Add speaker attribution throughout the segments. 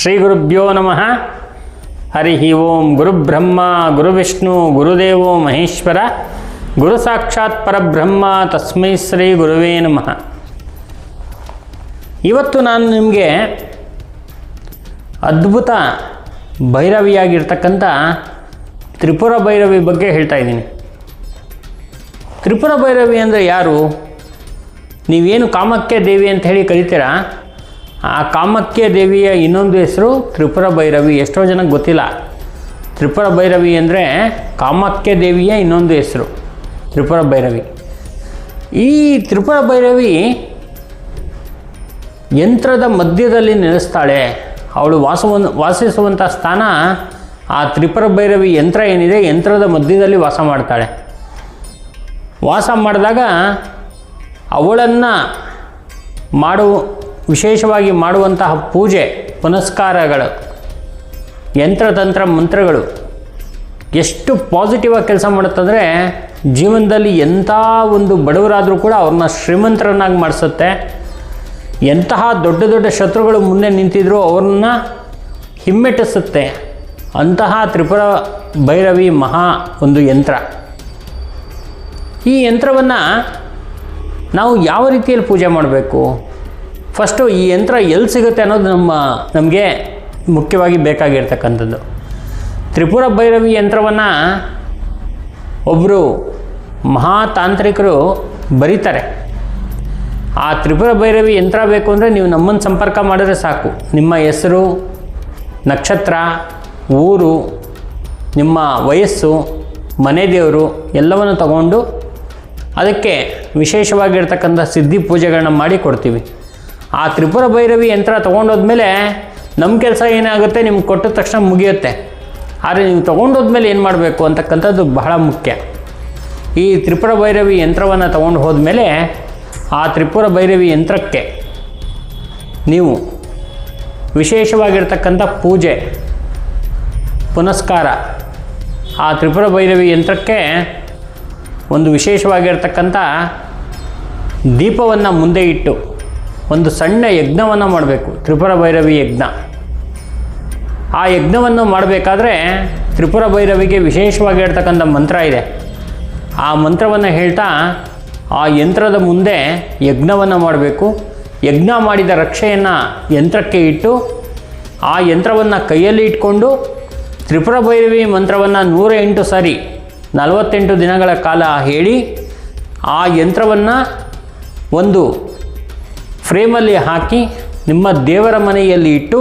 Speaker 1: ಶ್ರೀ ಗುರುಭ್ಯೋ ನಮಃ. ಹರಿ ಓಂ. ಗುರುಬ್ರಹ್ಮ ಗುರುವಿಷ್ಣು ಗುರುದೇವೋ ಮಹೇಶ್ವರ, ಗುರು ಸಾಕ್ಷಾತ್ ಪರಬ್ರಹ್ಮ, ತಸ್ಮೈ ಶ್ರೀ ಗುರುವೇ ನಮಃ. ಇವತ್ತು ನಾನು ನಿಮಗೆ ಅದ್ಭುತ ಭೈರವಿಯಾಗಿರ್ತಕ್ಕಂಥ ತ್ರಿಪುರ ಭೈರವಿ ಬಗ್ಗೆ ಹೇಳ್ತಾ ಇದ್ದೀನಿ. ತ್ರಿಪುರ ಭೈರವಿ ಅಂದರೆ ಯಾರು? ನೀವೇನು ಕಾಮಾಖ್ಯ ದೇವಿ ಅಂತ ಹೇಳಿ ಕರಿತೀರಾ, ಆ ಕಾಮಾಖ್ಯ ದೇವಿಯ ಇನ್ನೊಂದು ಹೆಸರು ತ್ರಿಪುರ ಭೈರವಿ. ಎಷ್ಟೋ ಜನಕ್ಕೆ ಗೊತ್ತಿಲ್ಲ. ತ್ರಿಪುರ ಭೈರವಿ ಅಂದರೆ ಕಾಮಾಖ್ಯ ದೇವಿಯ ಇನ್ನೊಂದು ಹೆಸರು ತ್ರಿಪುರ ಭೈರವಿ. ಈ ತ್ರಿಪುರ ಭೈರವಿ ಯಂತ್ರದ ಮಧ್ಯದಲ್ಲಿ ನೆಲೆಸ್ತಾಳೆ. ಅವಳು ವಾಸಿಸುವಂಥ ಸ್ಥಾನ ಆ ತ್ರಿಪುರ ಭೈರವಿ ಯಂತ್ರ ಏನಿದೆ, ಯಂತ್ರದ ಮಧ್ಯದಲ್ಲಿ ವಾಸ ಮಾಡ್ತಾಳೆ. ವಾಸ ಮಾಡಿದಾಗ ಅವಳನ್ನು ವಿಶೇಷವಾಗಿ ಮಾಡುವಂತಹ ಪೂಜೆ ಪುನಸ್ಕಾರಗಳು, ಯಂತ್ರತಂತ್ರ ಮಂತ್ರಗಳು ಎಷ್ಟು ಪಾಸಿಟಿವ್ ಆಗಿ ಕೆಲಸ ಮಾಡುತ್ತಂದರೆ ಜೀವನದಲ್ಲಿ ಎಂಥ ಒಂದು ಬಡವರಾದರೂ ಕೂಡ ಅವ್ರನ್ನ ಶ್ರೀಮಂತರನ್ನಾಗಿ ಮಾಡಿಸುತ್ತೆ. ಎಂತಹ ದೊಡ್ಡ ದೊಡ್ಡ ಶತ್ರುಗಳು ಮುಂದೆ ನಿಂತಿದ್ರೂ ಅವ್ರನ್ನ ಹಿಮ್ಮೆಟ್ಟಿಸುತ್ತೆ. ಅಂತಹ ತ್ರಿಪುರ ಭೈರವಿ ಮಹಾ ಒಂದು ಯಂತ್ರ. ಈ ಯಂತ್ರವನ್ನು ನಾವು ಯಾವ ರೀತಿಯಲ್ಲಿ ಪೂಜೆ ಮಾಡಬೇಕು? ಫಸ್ಟು ಈ ಯಂತ್ರ ಎಲ್ಲಿ ಸಿಗುತ್ತೆ ಅನ್ನೋದು ನಮಗೆ ಮುಖ್ಯವಾಗಿ ಬೇಕಾಗಿರ್ತಕ್ಕಂಥದ್ದು. ತ್ರಿಪುರ ಭೈರವಿ ಯಂತ್ರವನ್ನು ಒಬ್ಬರು ಮಹಾತಾಂತ್ರಿಕರು ಬರೀತಾರೆ. ಆ ತ್ರಿಪುರ ಭೈರವಿ ಯಂತ್ರ ಬೇಕು ಅಂದರೆ ನೀವು ನಮ್ಮನ್ನು ಸಂಪರ್ಕ ಮಾಡಿದ್ರೆ ಸಾಕು. ನಿಮ್ಮ ಹೆಸರು, ನಕ್ಷತ್ರ, ಊರು, ನಿಮ್ಮ ವಯಸ್ಸು, ಮನೆ ದೇವರು ಎಲ್ಲವನ್ನು ತಗೊಂಡು ಅದಕ್ಕೆ ವಿಶೇಷವಾಗಿರ್ತಕ್ಕಂಥ ಸಿದ್ಧಿ ಪೂಜೆಗಳನ್ನ ಮಾಡಿ ಕೊಡ್ತೀವಿ. ಆ ತ್ರಿಪುರ ಭೈರವಿ ಯಂತ್ರ ತೊಗೊಂಡೋದ್ಮೇಲೆ ನಮ್ಮ ಕೆಲಸ ಏನಾಗುತ್ತೆ, ನಿಮ್ಗೆ ಕೊಟ್ಟ ತಕ್ಷಣ ಮುಗಿಯುತ್ತೆ. ಆದರೆ ನೀವು ತೊಗೊಂಡೋದ್ಮೇಲೆ ಏನು ಮಾಡಬೇಕು ಅಂತಕ್ಕಂಥದ್ದು ಬಹಳ ಮುಖ್ಯ. ಈ ತ್ರಿಪುರ ಭೈರವಿ ಯಂತ್ರವನ್ನು ತೊಗೊಂಡು ಹೋದ್ಮೇಲೆ ಆ ತ್ರಿಪುರ ಭೈರವಿ ಯಂತ್ರಕ್ಕೆ ನೀವು ವಿಶೇಷವಾಗಿರ್ತಕ್ಕಂಥ ಪೂಜೆ ಪುನಸ್ಕಾರ, ಆ ತ್ರಿಪುರ ಭೈರವಿ ಯಂತ್ರಕ್ಕೆ ಒಂದು ವಿಶೇಷವಾಗಿರ್ತಕ್ಕಂಥ ದೀಪವನ್ನು ಮುಂದೆ ಇಟ್ಟು ಒಂದು ಸಣ್ಣ ಯಜ್ಞವನ್ನು ಮಾಡಬೇಕು, ತ್ರಿಪುರ ಭೈರವಿ ಯಜ್ಞ. ಆ ಯಜ್ಞವನ್ನು ಮಾಡಬೇಕಾದ್ರೆ ತ್ರಿಪುರ ಭೈರವಿಗೆ ವಿಶೇಷವಾಗಿರ್ತಕ್ಕಂಥ ಮಂತ್ರ ಇದೆ. ಆ ಮಂತ್ರವನ್ನು ಹೇಳ್ತಾ ಆ ಯಂತ್ರದ ಮುಂದೆ ಯಜ್ಞವನ್ನು ಮಾಡಬೇಕು. ಯಜ್ಞ ಮಾಡಿದ ರಕ್ಷೆಯನ್ನು ಯಂತ್ರಕ್ಕೆ ಇಟ್ಟು ಆ ಯಂತ್ರವನ್ನು ಕೈಯಲ್ಲಿ ಇಟ್ಕೊಂಡು ತ್ರಿಪುರ ಭೈರವಿ ಮಂತ್ರವನ್ನು 108 ಸಾರಿ 48 ದಿನಗಳ ಕಾಲ ಹೇಳಿ ಆ ಯಂತ್ರವನ್ನು ಒಂದು ಫ್ರೇಮಲ್ಲಿ ಹಾಕಿ ನಿಮ್ಮ ದೇವರ ಮನೆಯಲ್ಲಿ ಇಟ್ಟು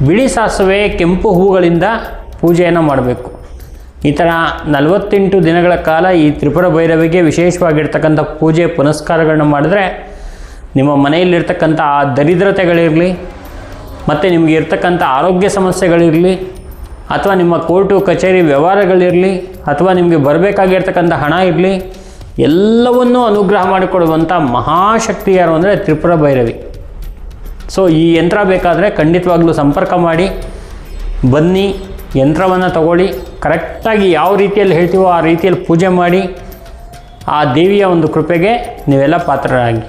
Speaker 1: ಬಿಳಿ ಸಾಸಿವೆ, ಕೆಂಪು ಹೂಗಳಿಂದ ಪೂಜೆಯನ್ನು ಮಾಡಬೇಕು. ಈ ಥರ 48 ದಿನಗಳ ಕಾಲ ಈ ತ್ರಿಪುರ ಭೈರವಿಗೆ ವಿಶೇಷವಾಗಿರ್ತಕ್ಕಂಥ ಪೂಜೆ ಪುನಸ್ಕಾರಗಳನ್ನ ಮಾಡಿದ್ರೆ ನಿಮ್ಮ ಮನೆಯಲ್ಲಿರ್ತಕ್ಕಂಥ ಆ ದರಿದ್ರತೆಗಳಿರಲಿ, ಮತ್ತು ನಿಮಗೆ ಇರ್ತಕ್ಕಂಥ ಆರೋಗ್ಯ ಸಮಸ್ಯೆಗಳಿರಲಿ, ಅಥವಾ ನಿಮ್ಮ ಕೋರ್ಟು ಕಚೇರಿ ವ್ಯವಹಾರಗಳಿರಲಿ, ಅಥವಾ ನಿಮಗೆ ಬರಬೇಕಾಗಿರ್ತಕ್ಕಂಥ ಹಣ ಇರಲಿ, ಎಲ್ಲವನ್ನೂ ಅನುಗ್ರಹ ಮಾಡಿಕೊಡುವಂಥ ಮಹಾಶಕ್ತಿ ಯಾರು ಅಂದರೆ ತ್ರಿಪುರ ಭೈರವಿ. ಸೊ ಈ ಯಂತ್ರ ಬೇಕಾದರೆ ಖಂಡಿತವಾಗ್ಲೂ ಸಂಪರ್ಕ ಮಾಡಿ, ಬನ್ನಿ, ಯಂತ್ರವನ್ನು ತಗೊಳ್ಳಿ. ಕರೆಕ್ಟಾಗಿ ಯಾವ ರೀತಿಯಲ್ಲಿ ಹೇಳ್ತೀವೋ ಆ ರೀತಿಯಲ್ಲಿ ಪೂಜೆ ಮಾಡಿ ಆ ದೇವಿಯ ಒಂದು ಕೃಪೆಗೆ ನೀವೆಲ್ಲ ಪಾತ್ರರಾಗಿ.